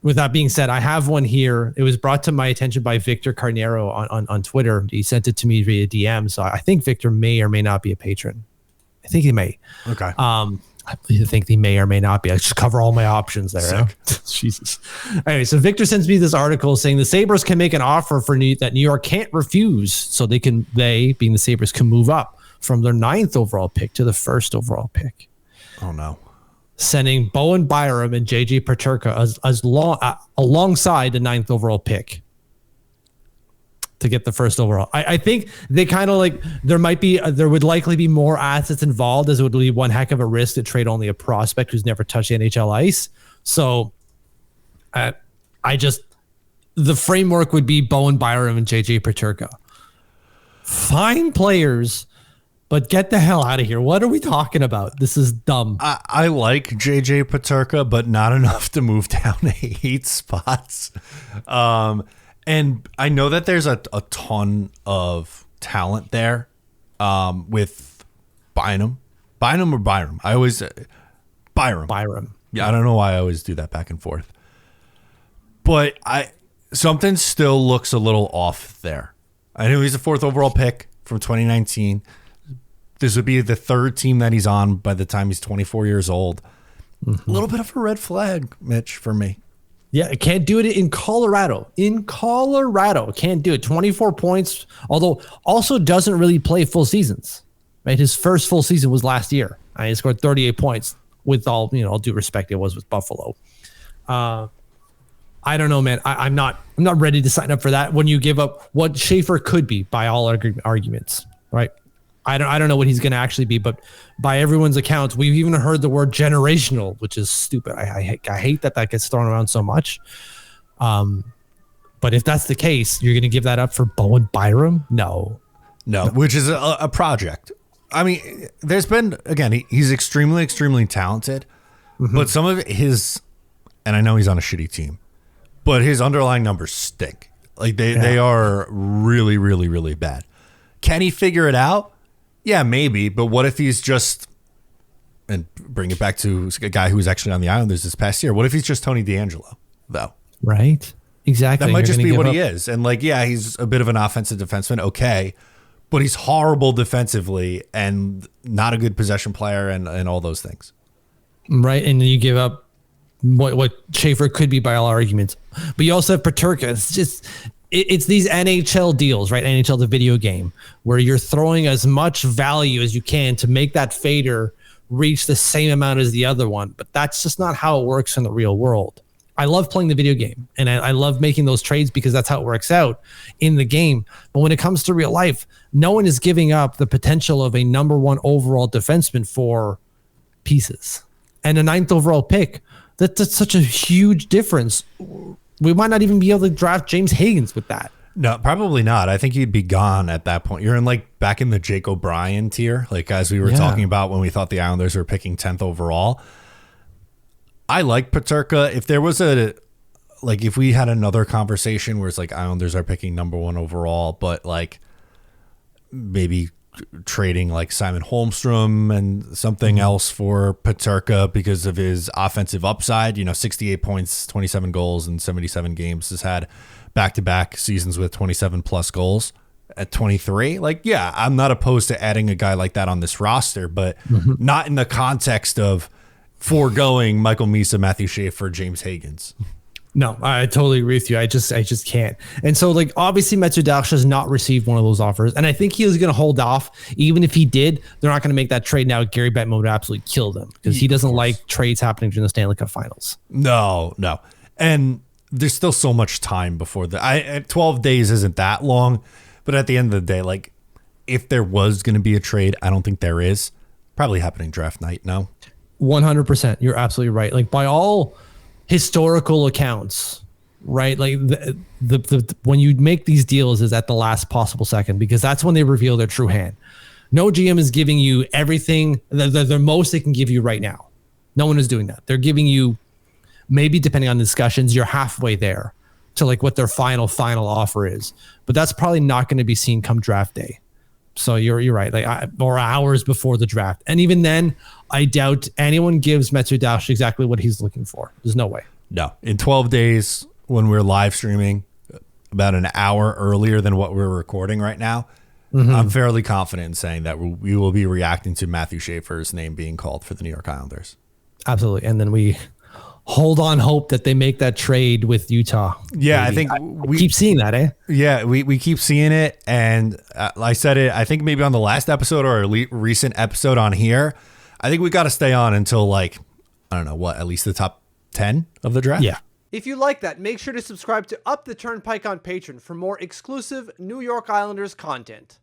with that being said, I have one here. It was brought to my attention by Victor Carnero on Twitter. He sent it to me via DM. So I think Victor may or may not be a patron. I think he may. Okay. I think he may or may not be. I just cover all my options there. Huh? Jesus. Anyway, so Victor sends me this article saying the Sabres can make an offer that New York can't refuse. So they, being the Sabres, can move up from their 9th overall pick to the 1st overall pick. Oh, no. Sending Bowen Byram and JJ Peterka alongside the 9th overall pick to get the 1st overall. I think they kind of like, there would likely be more assets involved, as it would be one heck of a risk to trade only a prospect who's never touched the NHL ice. So the framework would be Bowen Byram and JJ Peterka. Fine players, but get the hell out of here. What are we talking about? This is dumb. I like JJ Peterka, but not enough to move down 8 spots. And I know that there's a ton of talent there with Bynum. Bynum or Byram? I always... Byram. Yeah, I don't know why I always do that back and forth. But something still looks a little off there. I know he's a 4th overall pick from 2019. This would be the 3rd team that he's on by the time he's 24 years old. Mm-hmm. A little bit of a red flag, Mitch, for me. Yeah, can't do it in Colorado. Can't do it. 24 points, although also doesn't really play full seasons. Right, his first full season was last year. He scored 38 points. With all due respect, it was with Buffalo. I don't know, man. I'm not ready to sign up for that. When you give up what Schaefer could be by all arguments, right? I don't know what he's going to actually be, but by everyone's accounts, we've even heard the word generational, which is stupid. I hate that gets thrown around so much. But if that's the case, you're going to give that up for Bowen Byram? No, which is a project. I mean, there's been, again, he's extremely, extremely talented, but some of his, and I know he's on a shitty team, but his underlying numbers stink. Like they are really, really, really bad. Can he figure it out? Yeah, maybe. But what if he's just, and bring it back to a guy who was actually on the Islanders this past year, what if he's just Tony DeAngelo, though? Right. Exactly. That might just be what he is. And he's a bit of an offensive defenseman. Okay. But he's horrible defensively and not a good possession player and all those things. Right. And then you give up what Schaefer could be by all arguments. But you also have Peterka. It's these NHL deals, right? NHL, the video game, where you're throwing as much value as you can to make that fader reach the same amount as the other one. But that's just not how it works in the real world. I love playing the video game, and I love making those trades because that's how it works out in the game. But when it comes to real life, no one is giving up the potential of a number 1 overall defenseman for pieces. And a 9th overall pick, that's such a huge difference. We might not even be able to draft James Higgins with that. No, probably not. I think he'd be gone at that point. You're in back in the Jake O'Brien tier, as we were talking about when we thought the Islanders were picking 10th overall. I like Peterka. If there was if we had another conversation where it's Islanders are picking number 1 overall, but maybe trading Simon Holmstrom and something else for Peterka because of his offensive upside, 68 points, 27 goals in 77 games, has had back-to-back seasons with 27 plus goals at 23. I'm not opposed to adding a guy like that on this roster, but not in the context of foregoing Michael Misa, Matthew Schaefer, James Higgins. No, I totally agree with you. I just can't. And so obviously Metsudash has not received one of those offers. And I think he was going to hold off. Even if he did, they're not going to make that trade now. Gary Bettman would absolutely kill them because he doesn't like trades happening during the Stanley Cup Finals. No. And there's still so much time before 12 days isn't that long. But at the end of the day, if there was going to be a trade, I don't think there is. Probably happening draft night, no? 100%. You're absolutely right. By all historical accounts, right? The when you make these deals is at the last possible second because that's when they reveal their true hand. No GM is giving you everything, the most they can give you right now. No one is doing that. They're giving you, maybe depending on the discussions, you're halfway there to what their final offer is. But that's probably not going to be seen come draft day. So you're right, or hours before the draft. And even then, I doubt anyone gives Metsudash exactly what he's looking for. There's no way. No. In 12 days, when we're live streaming about an hour earlier than what we're recording right now, I'm fairly confident in saying that we will be reacting to Matthew Schaefer's name being called for the New York Islanders. Absolutely. And then we hold on hope that they make that trade with Utah. Yeah, Maybe. I think we keep seeing that, eh? Yeah, we keep seeing it. And I said it, I think maybe on the last episode or a recent episode on here, I think we got to stay on until like, I don't know what, at least the top 10 of the draft. Yeah. If you like that, make sure to subscribe to Up the Turnpike on Patreon for more exclusive New York Islanders content.